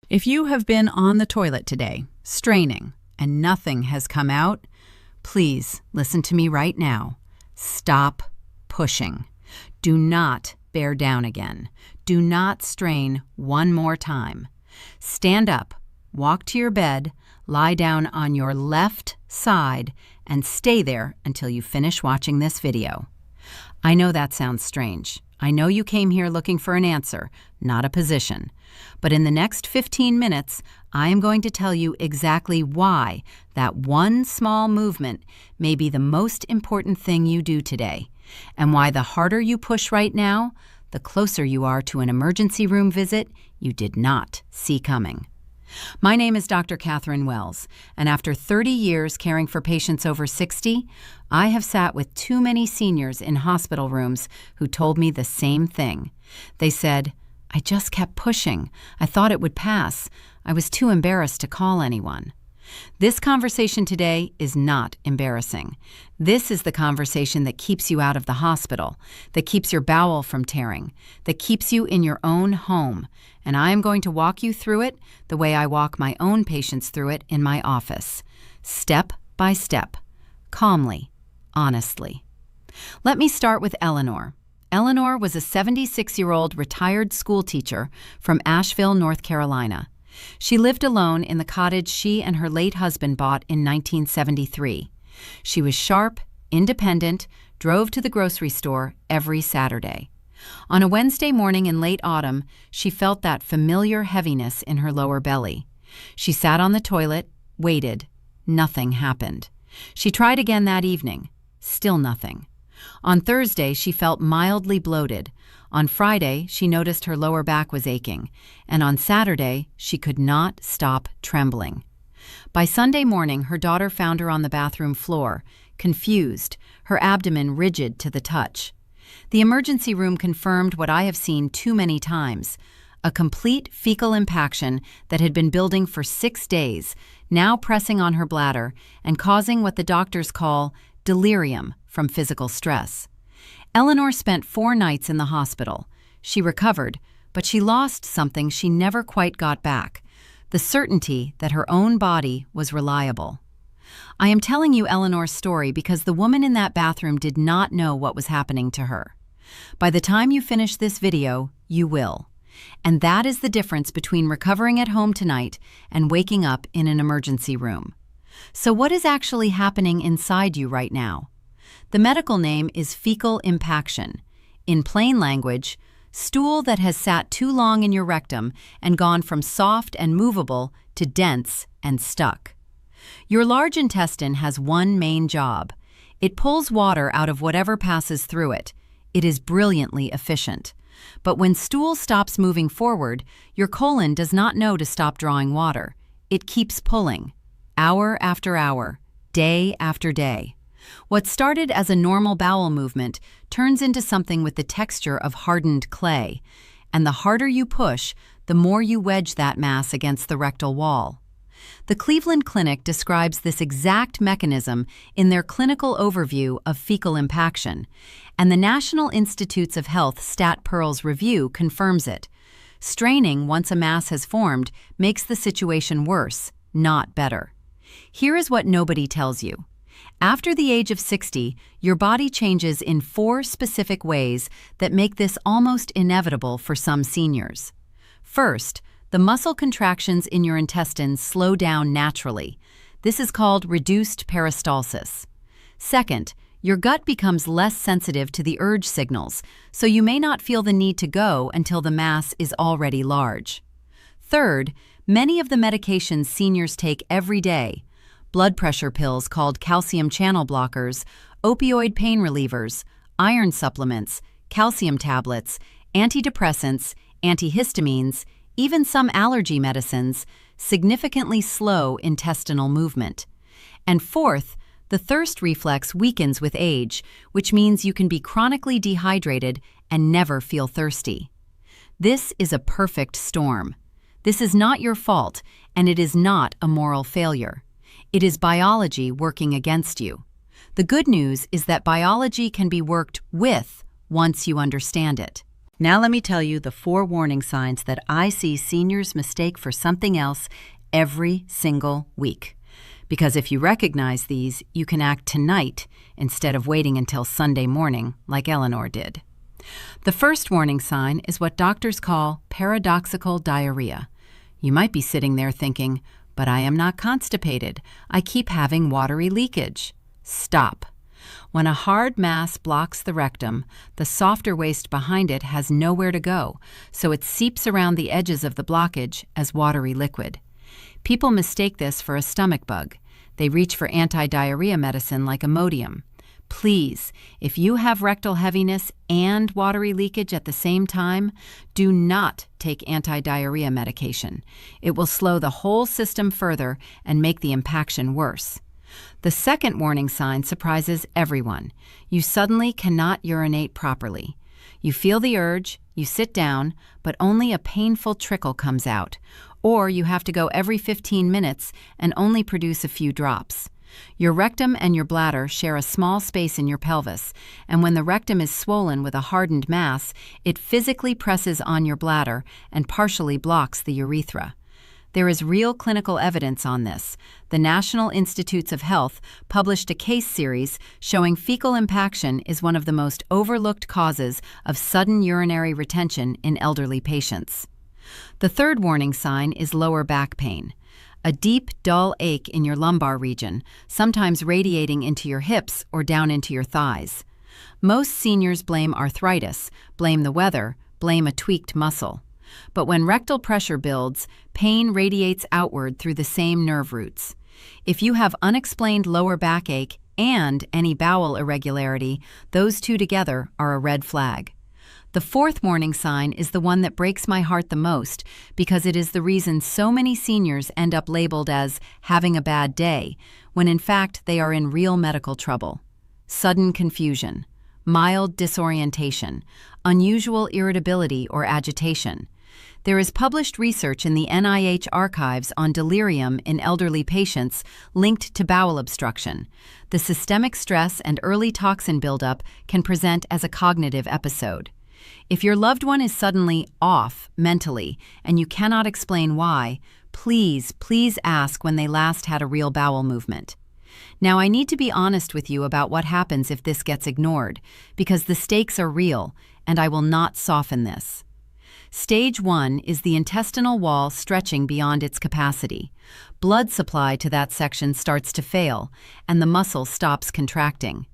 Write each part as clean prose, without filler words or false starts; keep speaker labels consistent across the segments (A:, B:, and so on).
A: If you have been on the toilet today, straining, and nothing has come out, please listen to me right now. Stop pushing. Do not bear down again. Do not strain one more time. Stand up, walk to your bed, lie down on your left side, and stay there until you finish watching this video. I know that sounds strange. I know you came here looking for an answer, not a position. But in the next 15 minutes, I am going to tell you exactly why that one small movement may be the most important thing you do today, and why the harder you push right now, the closer you are to an emergency room visit you did not see coming. My name is Dr. Catherine Wells, and after 30 years caring for patients over 60, I have sat with too many seniors in hospital rooms who told me the same thing. They said, "I just kept pushing. I thought it would pass. I was too embarrassed to call anyone." This conversation today is not embarrassing. This is the conversation that keeps you out of the hospital, that keeps your bowel from tearing, that keeps you in your own home. And I am going to walk you through it the way I walk my own patients through it in my office, step by step, calmly, honestly. Let me start with Eleanor. Eleanor was a 76-year-old retired school teacher from Asheville, North Carolina. She lived alone in the cottage she and her late husband bought in 1973. She was sharp, independent, drove to the grocery store every Saturday. On a Wednesday morning in late autumn, she felt that familiar heaviness in her lower belly. She sat on the toilet, waited. Nothing happened. She tried again that evening. Still nothing. On Thursday, she felt mildly bloated. On Friday, she noticed her lower back was aching. And on Saturday, she could not stop trembling. By Sunday morning, her daughter found her on the bathroom floor, confused, her abdomen rigid to the touch. The emergency room confirmed what I have seen too many times: a complete fecal impaction that had been building for 6 days, now pressing on her bladder and causing what the doctors call delirium from physical stress. Eleanor spent 4 nights in the hospital. She recovered, but she lost something she never quite got back: the certainty that her own body was reliable. I am telling you Eleanor's story because the woman in that bathroom did not know what was happening to her. By the time you finish this video, you will. And that is the difference between recovering at home tonight and waking up in an emergency room. So what is actually happening inside you right now? The medical name is fecal impaction. In plain language, stool that has sat too long in your rectum and gone from soft and movable to dense and stuck. Your large intestine has one main job. It pulls water out of whatever passes through it. It is brilliantly efficient. But when stool stops moving forward, your colon does not know to stop drawing water. It keeps pulling, hour after hour, day after day. What started as a normal bowel movement turns into something with the texture of hardened clay, and the harder you push, the more you wedge that mass against the rectal wall. The Cleveland Clinic describes this exact mechanism in their clinical overview of fecal impaction, and the National Institutes of Health Stat Pearls review confirms it. Straining once a mass has formed makes the situation worse, not better. Here is what nobody tells you. After the age of 60, your body changes in 4 specific ways that make this almost inevitable for some seniors. First, the muscle contractions in your intestines slow down naturally. This is called reduced peristalsis. Second, your gut becomes less sensitive to the urge signals, so you may not feel the need to go until the mass is already large. Third, many of the medications seniors take every day, blood pressure pills called calcium channel blockers, opioid pain relievers, iron supplements, calcium tablets, antidepressants, antihistamines, even some allergy medicines, significantly slow intestinal movement. And fourth, the thirst reflex weakens with age, which means you can be chronically dehydrated and never feel thirsty. This is a perfect storm. This is not your fault, and it is not a moral failure. It is biology working against you. The good news is that biology can be worked with once you understand it. Now let me tell you the 4 warning signs that I see seniors mistake for something else every single week. Because if you recognize these, you can act tonight instead of waiting until Sunday morning like Eleanor did. The first warning sign is what doctors call paradoxical diarrhea. You might be sitting there thinking, but I am not constipated. I keep having watery leakage. Stop. When a hard mass blocks the rectum, the softer waste behind it has nowhere to go, so it seeps around the edges of the blockage as watery liquid. People mistake this for a stomach bug. They reach for anti-diarrhea medicine like Imodium. Please, if you have rectal heaviness and watery leakage at the same time, do not take anti-diarrhea medication. It will slow the whole system further and make the impaction worse. The second warning sign surprises everyone. You suddenly cannot urinate properly. You feel the urge, you sit down, but only a painful trickle comes out. Or you have to go every 15 minutes and only produce a few drops. Your rectum and your bladder share a small space in your pelvis, and when the rectum is swollen with a hardened mass, it physically presses on your bladder and partially blocks the urethra. There is real clinical evidence on this. The National Institutes of Health published a case series showing fecal impaction is one of the most overlooked causes of sudden urinary retention in elderly patients. The third warning sign is lower back pain. A deep, dull ache in your lumbar region, sometimes radiating into your hips or down into your thighs. Most seniors blame arthritis, blame the weather, blame a tweaked muscle. But when rectal pressure builds, pain radiates outward through the same nerve roots. If you have unexplained lower backache and any bowel irregularity, those two together are a red flag. The fourth warning sign is the one that breaks my heart the most because it is the reason so many seniors end up labeled as having a bad day, when in fact they are in real medical trouble. Sudden confusion, mild disorientation, unusual irritability or agitation. There is published research in the NIH archives on delirium in elderly patients linked to bowel obstruction. The systemic stress and early toxin buildup can present as a cognitive episode. If your loved one is suddenly off mentally and you cannot explain why, please ask when they last had a real bowel movement. Now, I need to be honest with you about what happens if this gets ignored, because the stakes are real, and I will not soften this. Stage 1 is the intestinal wall stretching beyond its capacity. Blood supply to that section starts to fail, and the muscle stops contracting.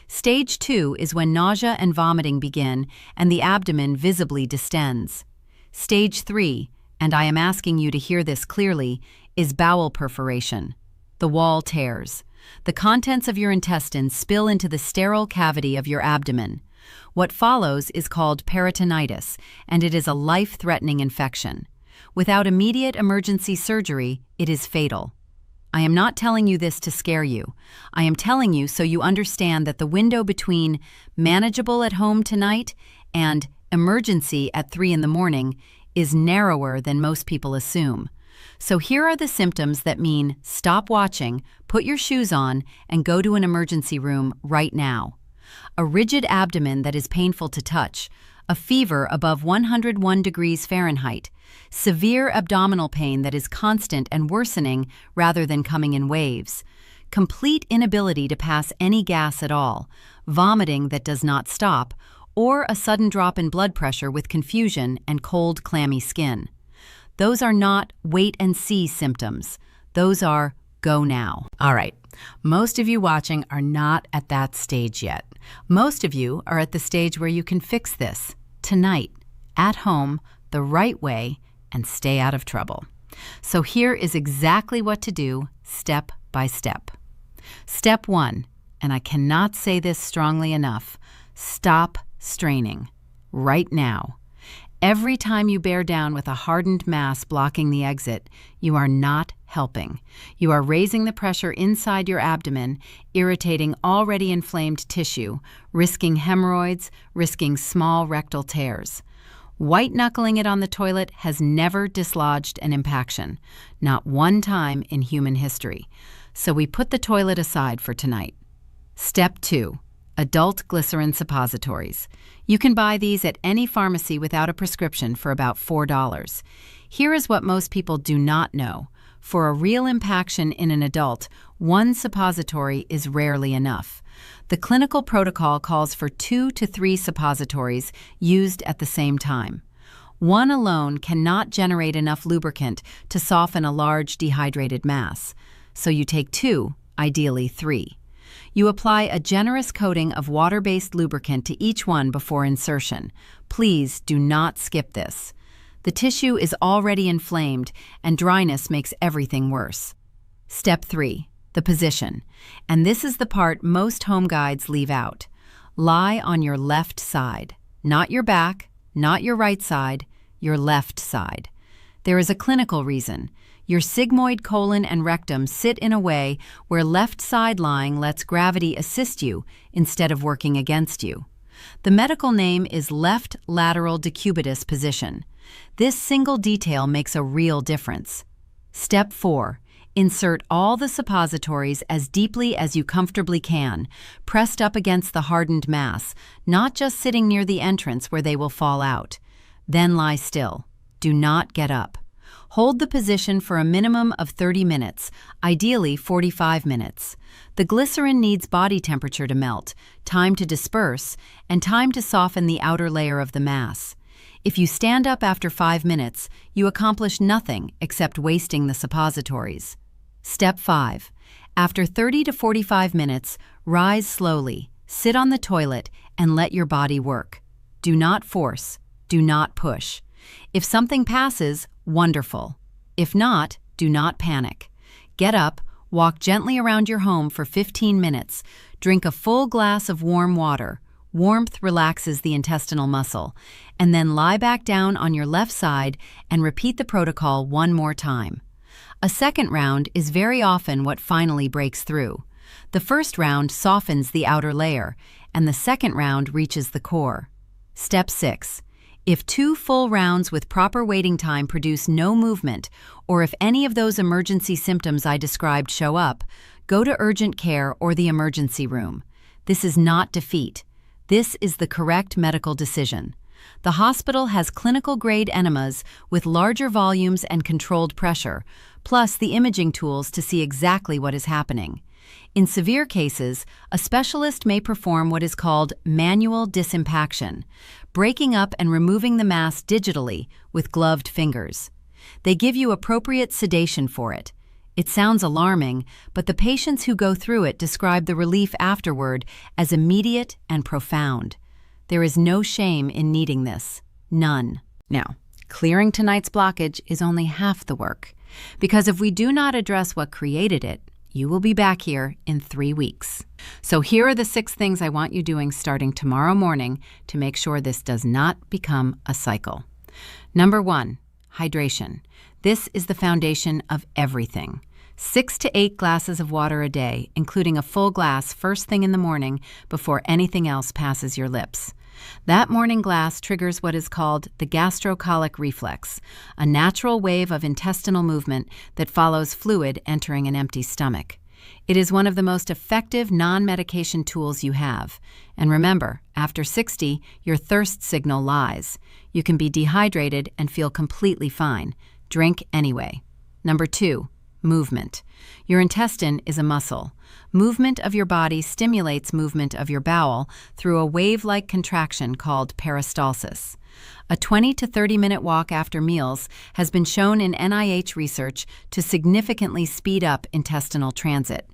A: Stage 2 is when nausea and vomiting begin and the abdomen visibly distends. Stage 3, and I am asking you to hear this clearly, is bowel perforation. The wall tears. The contents of your intestines spill into the sterile cavity of your abdomen. What follows is called peritonitis, and it is a life-threatening infection. Without immediate emergency surgery, it is fatal. I am not telling you this to scare you. I am telling you so you understand that the window between manageable at home tonight and emergency at 3 in the morning is narrower than most people assume. So here are the symptoms that mean stop watching, put your shoes on, and go to an emergency room right now. A rigid abdomen that is painful to touch, a fever above 101 degrees Fahrenheit, severe abdominal pain that is constant and worsening rather than coming in waves, complete inability to pass any gas at all, vomiting that does not stop, or a sudden drop in blood pressure with confusion and cold, clammy skin. Those are not wait and see symptoms. Those are go now. All right, most of you watching are not at that stage yet. Most of you are at the stage where you can fix this tonight, at home, the right way, and stay out of trouble. So here is exactly what to do step by step. Step 1, and I cannot say this strongly enough, stop straining right now. Every time you bear down with a hardened mass blocking the exit, you are not helping. You are raising the pressure inside your abdomen, irritating already inflamed tissue, risking hemorrhoids, risking small rectal tears. White-knuckling it on the toilet has never dislodged an impaction, not one time in human history. So we put the toilet aside for tonight. Step 2. adult glycerin suppositories. You can buy these at any pharmacy without a prescription for about $4. Here is what most people do not know. For a real impaction in an adult, one suppository is rarely enough. The clinical protocol calls for 2 to 3 suppositories used at the same time. One alone cannot generate enough lubricant to soften a large dehydrated mass, so you take 2, ideally 3. You apply a generous coating of water-based lubricant to each one before insertion. Please do not skip this. The tissue is already inflamed, and dryness makes everything worse. Step 3. The position. And this is the part most home guides leave out. Lie on your left side. Not your back, not your right side, your left side. There is a clinical reason. Your sigmoid colon and rectum sit in a way where left side lying lets gravity assist you instead of working against you. The medical name is left lateral decubitus position. This single detail makes a real difference. Step 4. Insert all the suppositories as deeply as you comfortably can, pressed up against the hardened mass, not just sitting near the entrance where they will fall out. Then lie still. Do not get up. Hold the position for a minimum of 30 minutes, ideally 45 minutes. The glycerin needs body temperature to melt, time to disperse, and time to soften the outer layer of the mass. If you stand up after 5 minutes, you accomplish nothing except wasting the suppositories. Step 5. After 30 to 45 minutes, rise slowly, sit on the toilet, and let your body work. Do not force. Do not push. If something passes, wonderful. If not, do not panic. Get up, walk gently around your home for 15 minutes, drink a full glass of warm water. Warmth relaxes the intestinal muscle, and then lie back down on your left side and repeat the protocol one more time. A second round is very often what finally breaks through. The first round softens the outer layer, and the second round reaches the core. Step 6. If 2 full rounds with proper waiting time produce no movement, or if any of those emergency symptoms I described show up, go to urgent care or the emergency room. This is not defeat. This is the correct medical decision. The hospital has clinical-grade enemas with larger volumes and controlled pressure, plus the imaging tools to see exactly what is happening. In severe cases, a specialist may perform what is called manual disimpaction, breaking up and removing the mass digitally with gloved fingers. They give you appropriate sedation for it. It sounds alarming, but the patients who go through it describe the relief afterward as immediate and profound. There is no shame in needing this. None. Now, clearing tonight's blockage is only half the work, because if we do not address what created it, you will be back here in 3 weeks. So here are the 6 things I want you doing starting tomorrow morning to make sure this does not become a cycle. Number 1, hydration. This is the foundation of everything. 6 to 8 glasses of water a day, including a full glass first thing in the morning before anything else passes your lips. That morning glass triggers what is called the gastrocolic reflex, a natural wave of intestinal movement that follows fluid entering an empty stomach. It is one of the most effective non-medication tools you have. And remember, after 60, your thirst signal lies. You can be dehydrated and feel completely fine. Drink anyway. Number 2, movement. Your intestine is a muscle. Movement of your body stimulates movement of your bowel through a wave-like contraction called peristalsis. A 20 to 30-minute walk after meals has been shown in NIH research to significantly speed up intestinal transit.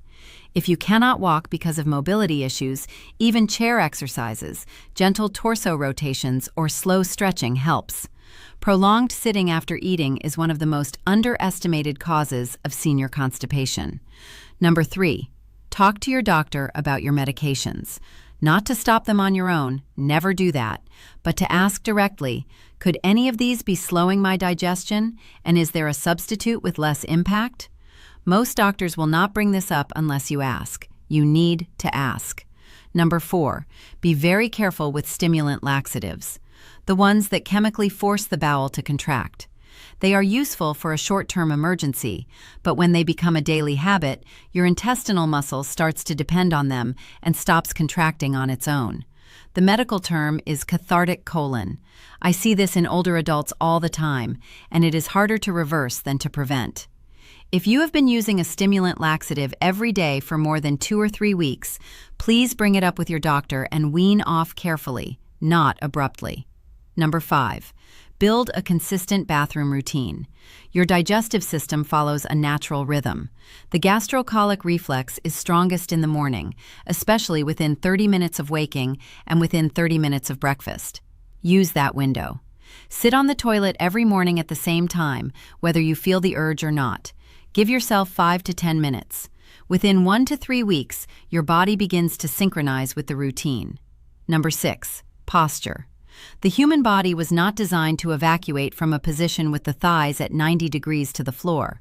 A: If you cannot walk because of mobility issues, even chair exercises, gentle torso rotations, or slow stretching helps. Prolonged sitting after eating is one of the most underestimated causes of senior constipation. Number 3, talk to your doctor about your medications. Not to stop them on your own, never do that, but to ask directly, could any of these be slowing my digestion, and is there a substitute with less impact? Most doctors will not bring this up unless you ask. You need to ask. Number 4, be very careful with stimulant laxatives, the ones that chemically force the bowel to contract. They are useful for a short-term emergency, but when they become a daily habit, your intestinal muscle starts to depend on them and stops contracting on its own. The medical term is cathartic colon. I see this in older adults all the time, and it is harder to reverse than to prevent. If you have been using a stimulant laxative every day for more than 2 or 3 weeks, please bring it up with your doctor and wean off carefully, not abruptly. Number 5. Build a consistent bathroom routine. Your digestive system follows a natural rhythm. The gastrocolic reflex is strongest in the morning, especially within 30 minutes of waking and within 30 minutes of breakfast. Use that window. Sit on the toilet every morning at the same time, whether you feel the urge or not. Give yourself 5 to 10 minutes. Within 1 to 3 weeks, your body begins to synchronize with the routine. Number 6. Posture. The human body was not designed to evacuate from a position with the thighs at 90 degrees to the floor.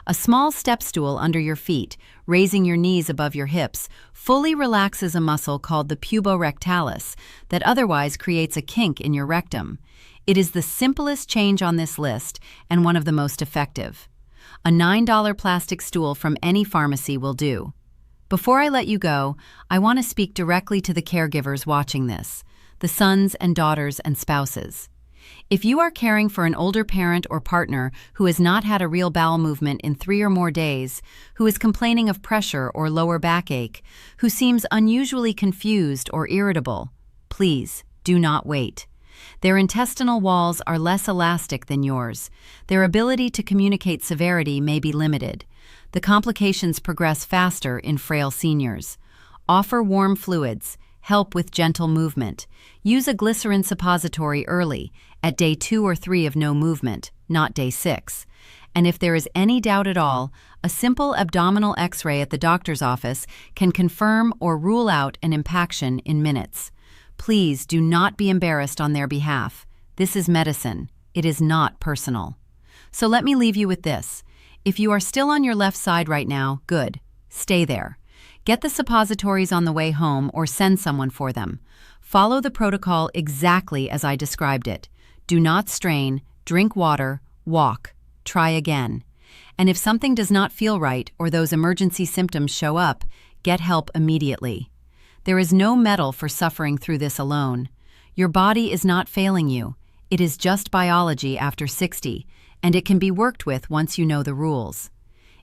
A: A small step stool under your feet, raising your knees above your hips, fully relaxes a muscle called the puborectalis that otherwise creates a kink in your rectum. It is the simplest change on this list and one of the most effective. A $9 plastic stool from any pharmacy will do. Before I let you go, I want to speak directly to the caregivers watching this, the sons and daughters and spouses. If you are caring for an older parent or partner who has not had a real bowel movement in 3 or more days, who is complaining of pressure or lower backache, who seems unusually confused or irritable, please do not wait. Their intestinal walls are less elastic than yours. Their ability to communicate severity may be limited. The complications progress faster in frail seniors. Offer warm fluids. Help with gentle movement. Use a glycerin suppository early, at day 2 or 3 of no movement, not day 6. And if there is any doubt at all, a simple abdominal X-ray at the doctor's office can confirm or rule out an impaction in minutes. Please do not be embarrassed on their behalf. This is medicine. It is not personal. So let me leave you with this. If you are still on your left side right now, good. Stay there. Get the suppositories on the way home or send someone for them. Follow the protocol exactly as I described it. Do not strain, drink water, walk, try again. And if something does not feel right or those emergency symptoms show up, get help immediately. There is no medal for suffering through this alone. Your body is not failing you. It is just biology after 60, and it can be worked with once you know the rules.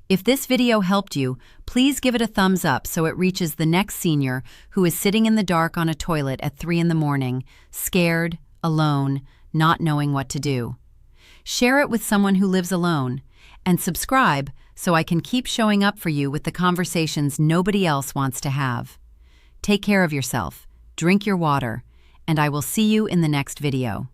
A: If this video helped you, please give it a thumbs up so it reaches the next senior who is sitting in the dark on a toilet at 3 in the morning, scared, alone, not knowing what to do. Share it with someone who lives alone, and subscribe so I can keep showing up for you with the conversations nobody else wants to have. Take care of yourself, drink your water, and I will see you in the next video.